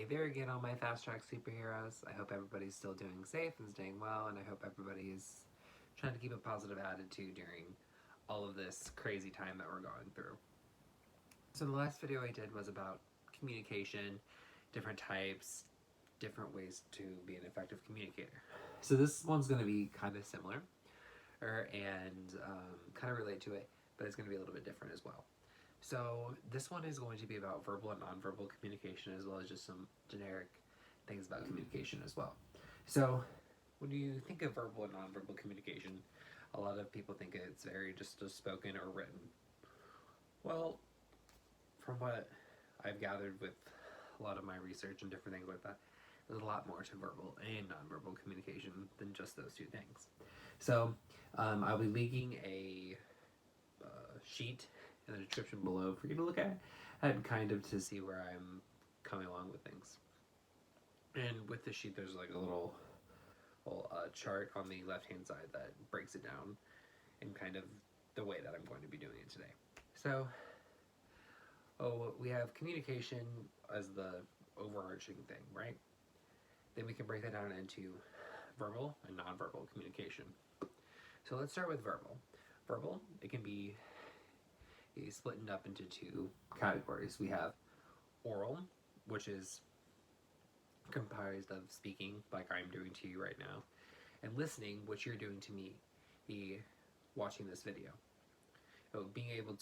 Hey there again, all my Fast Track superheroes. I hope everybody's still doing safe and staying well, and I hope everybody is trying to keep a positive attitude during all of this crazy time that we're going through. So the last video I did was about communication, different types, different ways to be an effective communicator. So this one's going to be kind of similar, and kind of relate to it, but it's going to be a little bit different as well. So this one is going to be about verbal and nonverbal communication, as well as just some generic things about communication as well. So when you think of verbal and nonverbal communication, a lot of people think it's very just spoken or written. Well, from what I've gathered with a lot of my research and different things like that, there's a lot more to verbal and nonverbal communication than just those two things. So I'll be linking a sheet in the description below for you to look at and kind of to see where I'm coming along with things. And with the sheet, there's like a little chart on the left hand side that breaks it down and kind of the way that I'm going to be doing it today. So we have communication as the overarching thing, right? Then we can break that down into verbal and nonverbal communication. So let's start with verbal. Verbal, it can be split up into two categories. We have oral, which is comprised of speaking like I'm doing to you right now, and listening, which you're doing to me watching this video. So being able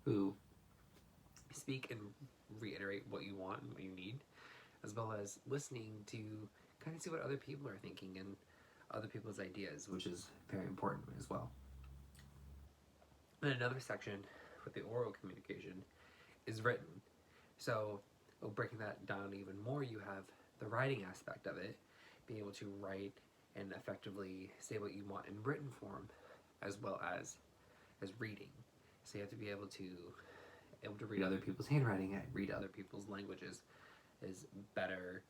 to speak and reiterate what you want and what you need, as well as listening to kind of see what other people are thinking and other people's ideas, which is very important as well. Then another section with the oral communication is written. So breaking that down even more, you have the writing aspect of it, being able to write and effectively say what you want in written form, as well as reading. So you have to be able to read other people's handwriting, read other people's languages is better,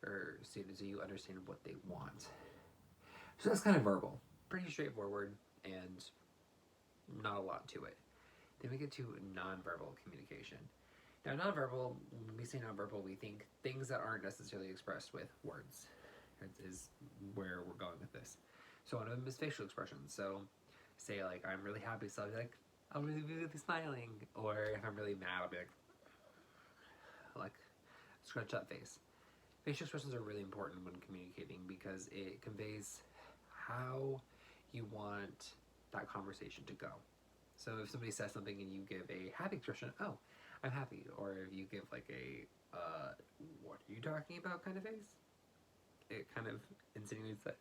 or so you understand what they want. So that's kind of verbal, pretty straightforward, and not a lot to it. Then we get to nonverbal communication. Now, nonverbal, when we say nonverbal, we think things that aren't necessarily expressed with words. That is where we're going with this. So one of them is facial expressions. So say like, I'm really happy, so I'll be like, I'm really, really smiling. Or if I'm really mad, I'll be like scrunch up face. Facial expressions are really important when communicating because it conveys how you want that conversation to go. So if somebody says something and you give a happy expression, oh, I'm happy, or if you give like a what are you talking about kind of face, it kind of insinuates that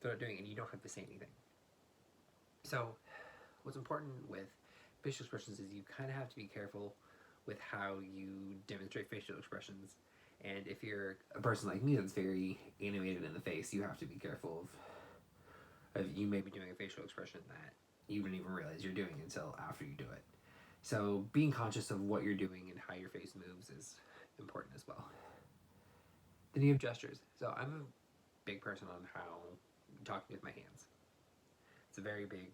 they're not doing it and you don't have to say anything. So what's important with facial expressions is you kind of have to be careful with how you demonstrate facial expressions. And if you're a person like me that's very animated in the face, you have to be careful of you may be doing a facial expression that you don't even realize you're doing until after you do it. So being conscious of what you're doing and how your face moves is important as well. Then you have gestures. So I'm a big person on how I'm talking with my hands. It's a very big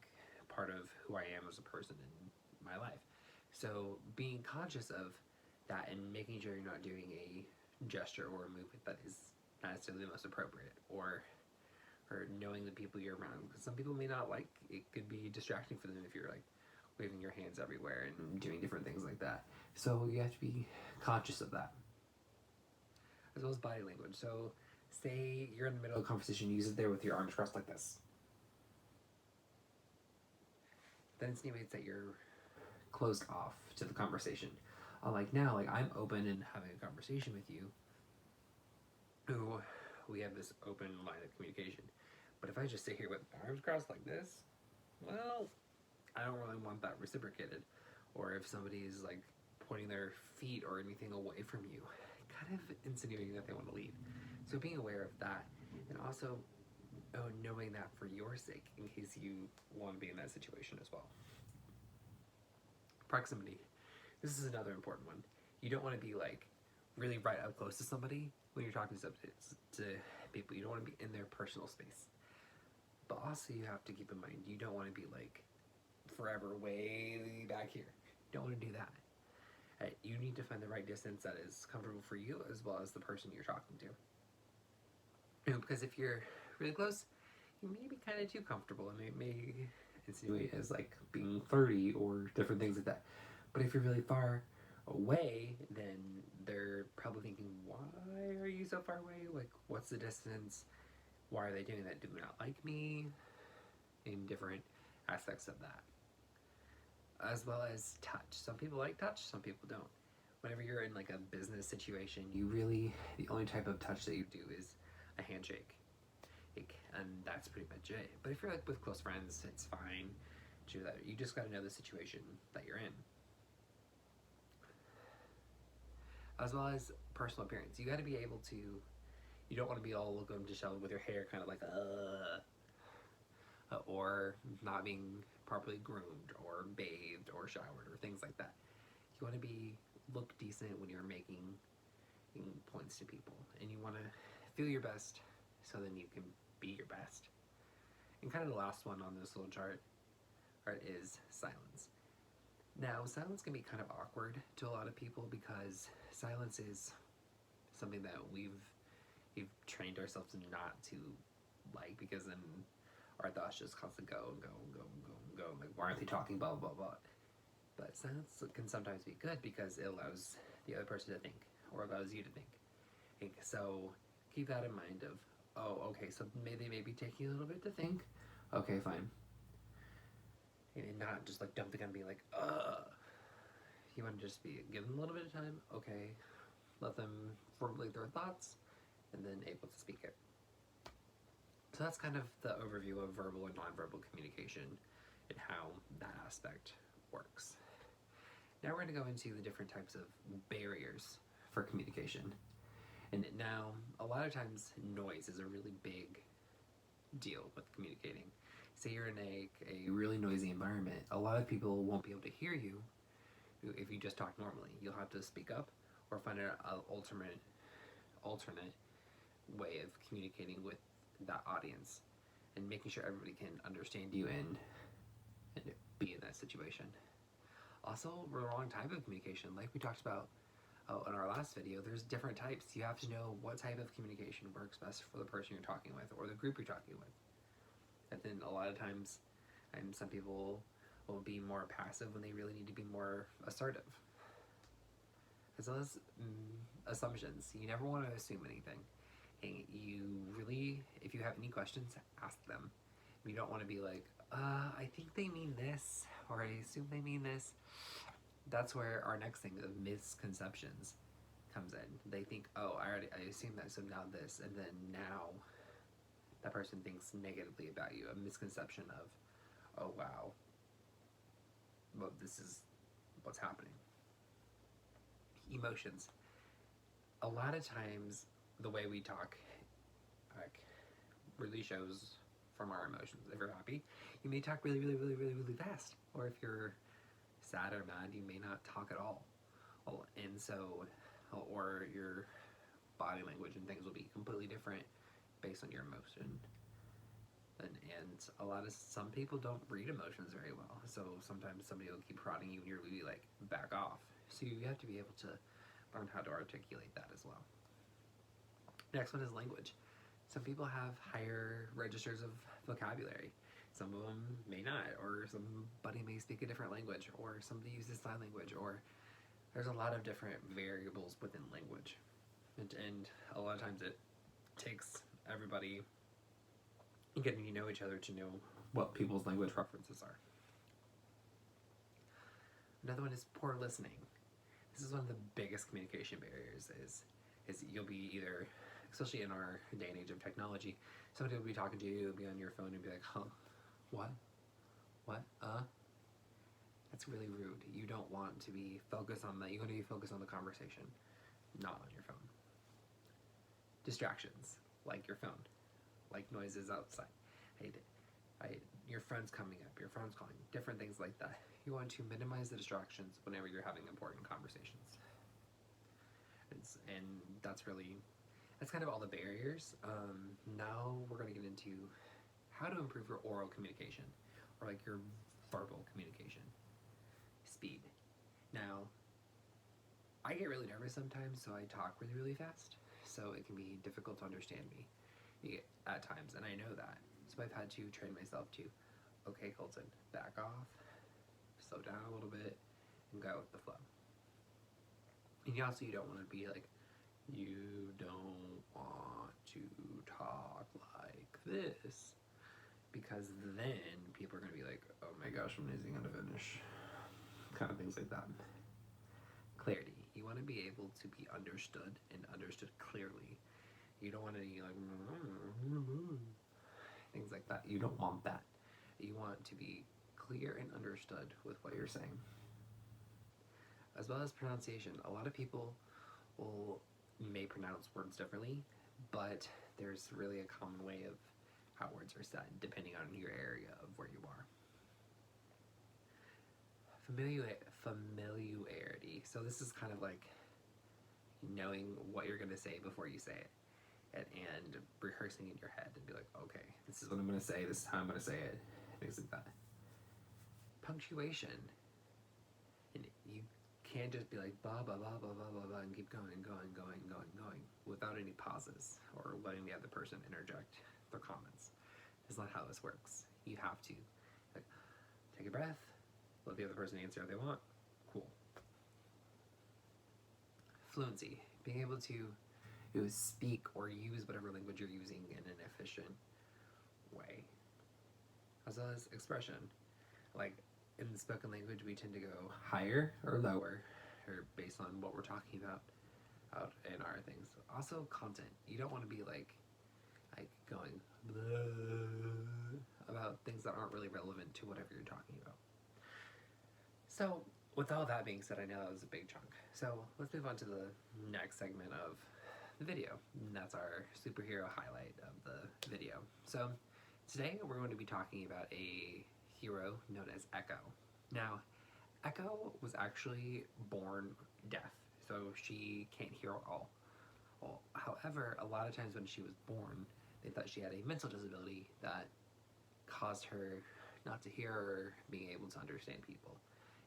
part of who I am as a person in my life. So being conscious of that and making sure you're not doing a gesture or a movement that is not necessarily the most appropriate, or knowing the people you're around, because some people may not like it. Could be distracting for them if you're like waving your hands everywhere and doing different things like that. So you have to be conscious of that, as well as body language. So say you're in the middle of a conversation, you sit there with your arms crossed like this. That insinuates that you're closed off to the conversation. Unlike now, like I'm open and having a conversation with you. Ooh, we have this open line of communication. But if I just sit here with my arms crossed like this, well, I don't really want that reciprocated. Or if somebody's like pointing their feet or anything away from you, kind of insinuating that they want to leave. So being aware of that, and also knowing that for your sake, in case you want to be in that situation as well. Proximity. This is another important one. You don't want to be like really right up close to somebody when you're talking to people. You don't want to be in their personal space. But also you have to keep in mind, you don't want to be like forever way back here. You don't want to do that. You need to find the right distance that is comfortable for you as well as the person you're talking to. Because if you're really close, you may be kind of too comfortable and it may insinuate as like being flirty or different things like that. But if you're really far away, then they're probably thinking, why are you so far away? Like, what's the distance? Why are they doing that? Do they not like me? In different aspects of that. As well as touch. Some people like touch, some people don't. Whenever you're in like a business situation, the only type of touch that you do is a handshake. And that's pretty much it. But if you're like with close friends, it's fine to do that. You just got to know the situation that you're in. As well as personal appearance. You got to be able to, you don't want to be all looking disheveled with your hair kind of like, or not being properly groomed or bathed or showered or things like that. You want to look decent when you're making points to people, and you want to feel your best so then you can be your best. And kind of the last one on this little chart is silence. Now, silence can be kind of awkward to a lot of people because silence is something that we've trained ourselves not to like, because then our thoughts just constantly go and go and go and go and go. Like, why aren't they talking? Blah, blah, blah. But silence can sometimes be good because it allows the other person to think, or allows you to think. So keep that in mind of, oh, okay, so they may be taking a little bit to think. Okay, fine. And not just like dumping on being like, You want to just give them a little bit of time. Okay, let them formulate their thoughts, and then able to speak it. So that's kind of the overview of verbal and nonverbal communication and how that aspect works. Now we're going to go into the different types of barriers for communication. And now, a lot of times, noise is a really big deal with communicating. Say you're in a really noisy environment, a lot of people won't be able to hear you if you just talk normally. You'll have to speak up or find an alternate way of communicating with that audience and making sure everybody can understand you and be in that situation. Also, the wrong type of communication, like we talked about in our last video, there's different types. You have to know what type of communication works best for the person you're talking with or the group you're talking with. And then a lot of times, some people will be more passive when they really need to be more assertive. As well as assumptions. You never want to assume anything. And you really, if you have any questions, ask them. You don't want to be like, I think they mean this, or I assume they mean this. That's where our next thing of misconceptions comes in. They think, oh, I assume that, so now this, and then now that person thinks negatively about you. A misconception of, oh wow, well, this is what's happening. Emotions. A lot of times, the way we talk, like, really shows from our emotions. If you're happy, you may talk really, really, really, really, really fast. Or if you're sad or mad, you may not talk at all. And so, or your body language and things will be completely different based on your emotion. And some people don't read emotions very well. So sometimes somebody will keep prodding you and you're really like, back off. So you have to be able to learn how to articulate that as well. Next one is language. Some people have higher registers of vocabulary. Some of them may not, or somebody may speak a different language, or somebody uses sign language, or there's a lot of different variables within language. And a lot of times it takes everybody getting to know each other to know what people's language preferences are. Another one is poor listening. This is one of the biggest communication barriers is you'll be either, especially in our day and age of technology, somebody will be talking to you, you'll be on your phone and be like, huh, what? That's really rude. You don't want to be focused on that. You want to be focused on the conversation, not on your phone. Distractions, like your phone, like noises outside. Your friend's coming up, your friend's calling, different things like that. You want to minimize the distractions whenever you're having important conversations. And that's kind of all the barriers. Now we're going to get into how to improve your oral communication, or like your verbal communication. Speed. Now, I get really nervous sometimes, so I talk really, really fast. So it can be difficult to understand me at times, and I know that. So I've had to train myself to, okay, Colton, back off, slow down a little bit, and go with the flow. And you don't want to be like, you don't want to talk like this, because then people are going to be like, oh my gosh, when is he going to finish? Kind of things like that. Clarity. You want to be able to be understood and understood clearly. You don't want to be like things like that. You don't want that. You want to be clear and understood with what you're saying. As well as pronunciation. A lot of people may pronounce words differently, but there's really a common way of how words are said depending on your area of where you are. Familiarity. So this is kind of like knowing what you're going to say before you say it, and rehearsing in your head and be like, okay, this is what I'm going to say, this is how I'm going to say it, things like that. Punctuation. And you can't just be like blah, blah, blah, blah, blah, blah, blah, and keep going, without any pauses or letting the other person interject their comments. It's not how this works. You have to like take a breath, let the other person answer how they want. Cool. Fluency. Being able to speak or use whatever language you're using in an efficient way. As well as expression. Like in the spoken language, we tend to go higher or lower, or based on what we're talking about out in our things. Also, content. You don't want to be like going blah about things that aren't really relevant to whatever you're talking about. So, with all that being said, I know that was a big chunk. So, let's move on to the next segment of the video. And that's our superhero highlight of the video. So, today we're going to be talking about a hero known as Echo. Now, Echo was actually born deaf, so she can't hear at all. Well, however, a lot of times when she was born, they thought she had a mental disability that caused her not to hear or being able to understand people.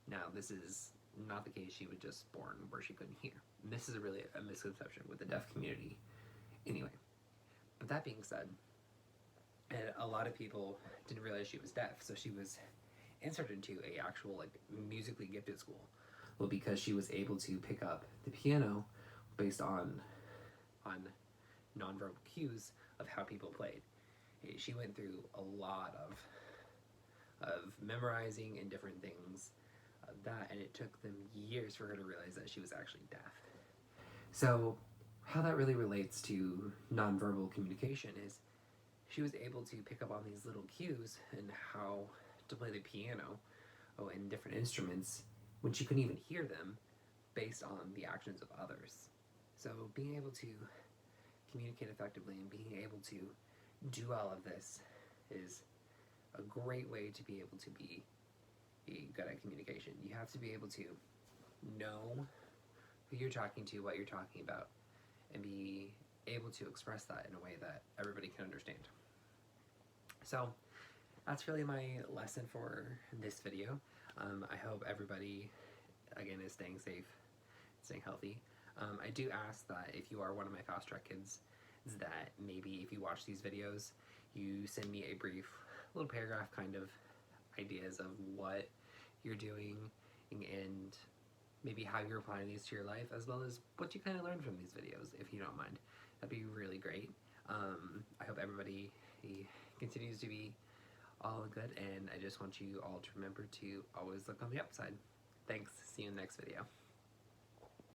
Now, this is not the case. She was just born where she couldn't hear. And this is really a misconception with the deaf community. Anyway, but that being said, and a lot of people didn't realize she was deaf, so she was inserted into a actual like musically gifted school. Well, because she was able to pick up the piano based on nonverbal cues of how people played. She went through a lot of memorizing and different things of that, and it took them years for her to realize that she was actually deaf. So how that really relates to nonverbal communication is she was able to pick up on these little cues and how to play the piano and different instruments when she couldn't even hear them based on the actions of others. So being able to communicate effectively and being able to do all of this is a great way to be able to be good at communication. You have to be able to know who you're talking to, what you're talking about, and be able to express that in a way that everybody can understand. So that's really my lesson for this video. I hope everybody, again, is staying safe, staying healthy. I do ask that if you are one of my Fast Track kids, that maybe if you watch these videos, you send me a brief little paragraph kind of ideas of what you're doing and maybe how you're applying these to your life, as well as what you kind of learned from these videos, if you don't mind. That'd be really great. I hope everybody continues to be all good, and I just want you all to remember to always look on the upside. Thanks. See you in the next video.